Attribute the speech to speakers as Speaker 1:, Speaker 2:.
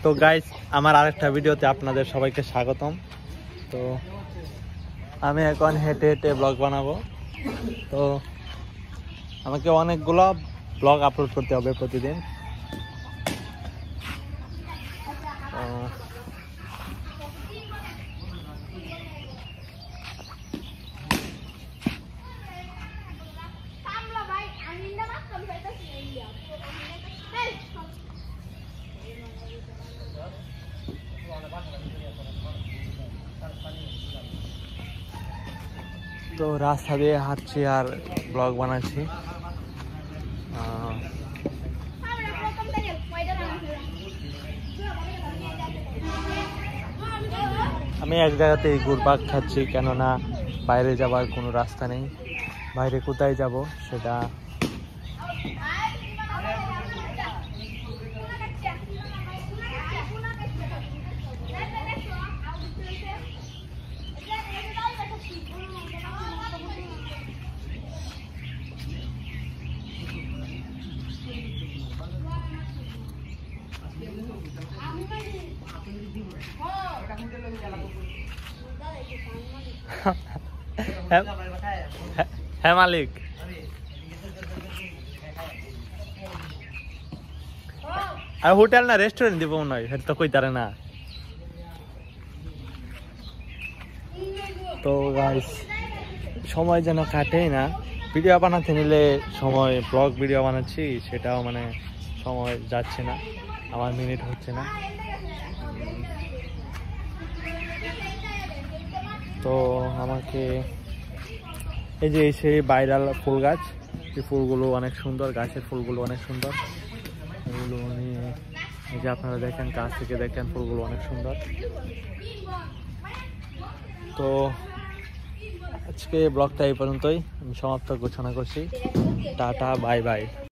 Speaker 1: তো গাইস, আমার আরেকটা ভিডিওতে আপনাদের সবাইকে স্বাগতম। তো আমি এখন হেঁটে হেঁটে ব্লগ বানাবো। তো আমাকে অনেকগুলো ব্লগ আপলোড করতে হবে প্রতিদিন। তো রাস্তা দিয়ে হাঁটছি আর ব্লগ বানাচ্ছি। আমি এক জায়গাতেই ঘুরপাক খাচ্ছি, কেননা বাইরে যাবার কোনো রাস্তা নেই। বাইরে কোথায় যাব সেটা হ্যাঁ মালিক। আর হোটেল না রেস্টুরেন্ট দিব নয়, সেটা তো কইতারে না। তো গাইস, সময় যেন কাটেই না। ভিডিও বানাতে নিলে সময়, ব্লগ ভিডিও বানাচ্ছি সেটাও মানে সময় যাচ্ছে না, আমার মিনিট হচ্ছে না। তো আমাকে এই যে সেই ভাইরাল ফুল গাছ, এই ফুলগুলো অনেক সুন্দর, গাছের ফুলগুলো অনেক সুন্দর। এগুলো নিয়ে এই যে আপনারা দেখেন, কাছ থেকে দেখেন ফুলগুলো অনেক সুন্দর। তো আজকে ব্লগটা এই পর্যন্তই, আমি সমাপ্ত ঘোষণা করছি। Tata, bye bye.